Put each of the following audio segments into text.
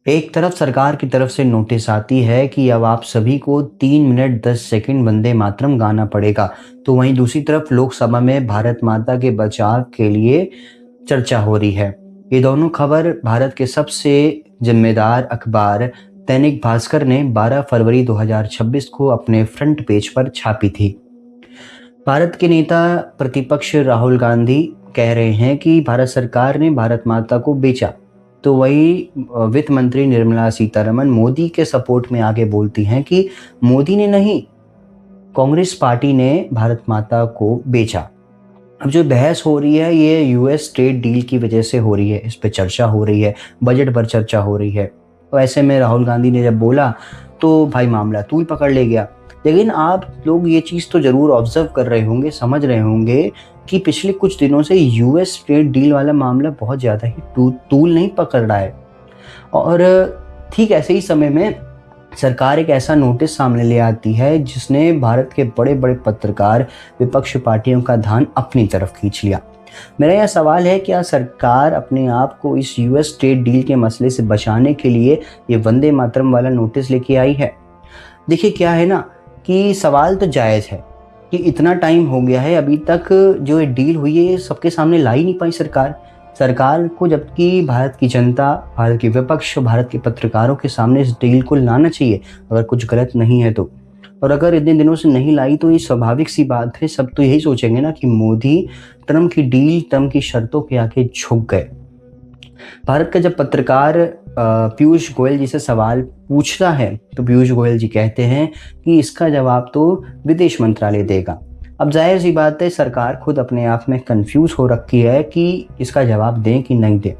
एक तरफ सरकार की तरफ से नोटिस आती है कि अब आप सभी को 3 मिनट 10 सेकंड वंदे मातरम गाना पड़ेगा, तो वहीं दूसरी तरफ लोकसभा में भारत माता के बचाव के लिए चर्चा हो रही है। ये दोनों खबर भारत के सबसे जिम्मेदार अखबार दैनिक भास्कर ने 12 फरवरी 2026 को अपने फ्रंट पेज पर छापी थी। भारत के नेता प्रतिपक्ष राहुल गांधी कह रहे हैं कि भारत सरकार ने भारत माता को बेचा, तो वही वित्त मंत्री निर्मला सीतारमण मोदी के सपोर्ट में आगे बोलती हैं कि मोदी ने नहीं, कांग्रेस पार्टी ने भारत माता को बेचा। अब जो बहस हो रही है ये यूएस ट्रेड डील की वजह से हो रही है, इस पे चर्चा हो रही है, बजट पर चर्चा हो रही है। तो ऐसे में राहुल गांधी ने जब बोला तो भाई मामला तूल पकड़ ले गया। लेकिन आप लोग ये चीज़ तो ज़रूर ऑब्जर्व कर रहे होंगे, समझ रहे होंगे कि पिछले कुछ दिनों से यूएस ट्रेड डील वाला मामला बहुत ज़्यादा ही तूल नहीं पकड़ रहा है। और ठीक ऐसे ही समय में सरकार एक ऐसा नोटिस सामने ले आती है जिसने भारत के बड़े बड़े पत्रकार, विपक्ष पार्टियों का ध्यान अपनी तरफ खींच लिया। मेरा यह सवाल है, क्या सरकार अपने आप को इस यूएस ट्रेड डील के मसले से बचाने के लिए ये वंदे मातरम वाला नोटिस लेके आई है? देखिए क्या है ना कि सवाल तो जायज़ है कि इतना टाइम हो गया है, अभी तक जो ये डील हुई है ये सबके सामने ला ही नहीं पाई सरकार को, जबकि भारत की जनता, भारत के विपक्ष, भारत के पत्रकारों के सामने इस डील को लाना चाहिए अगर कुछ गलत नहीं है तो। और अगर इतने दिनों से नहीं लाई तो ये स्वाभाविक सी बात है, सब तो यही सोचेंगे ना कि मोदी ट्रम्प की डील, ट्रम्प की शर्तों के आगे झुक गए। भारत का जब पत्रकार पीयूष गोयल जी से सवाल पूछता है तो पीयूष गोयल जी कहते हैं कि इसका जवाब तो विदेश मंत्रालय देगा। अब जाहिर सी बात है, सरकार खुद अपने आप में कंफ्यूज हो रखी है कि इसका जवाब दें कि नहीं दें।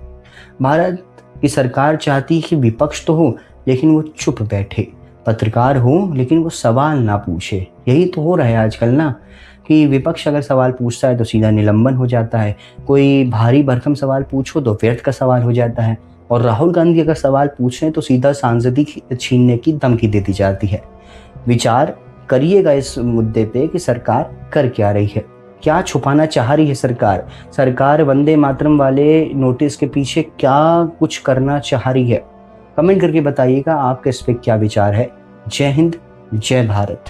भारत की सरकार चाहती कि विपक्ष तो हो लेकिन वो चुप बैठे, पत्रकार हो लेकिन वो सवाल ना पूछे। यही तो हो रहा है आजकल ना, कि विपक्ष अगर सवाल पूछता है तो सीधा निलंबन हो जाता है, कोई भारी भरकम सवाल पूछो तो व्यर्थ का सवाल हो जाता है, और राहुल गांधी अगर सवाल पूछ रहे हैं तो सीधा सांसदी छीनने की धमकी दे दी जाती है। विचार करिएगा इस मुद्दे पे कि सरकार कर क्या रही है, क्या छुपाना चाह रही है सरकार वंदे मातरम वाले नोटिस के पीछे क्या कुछ करना चाह रही है। कमेंट करके बताइएगा आपके इस पे क्या विचार है। जय हिंद, जय भारत।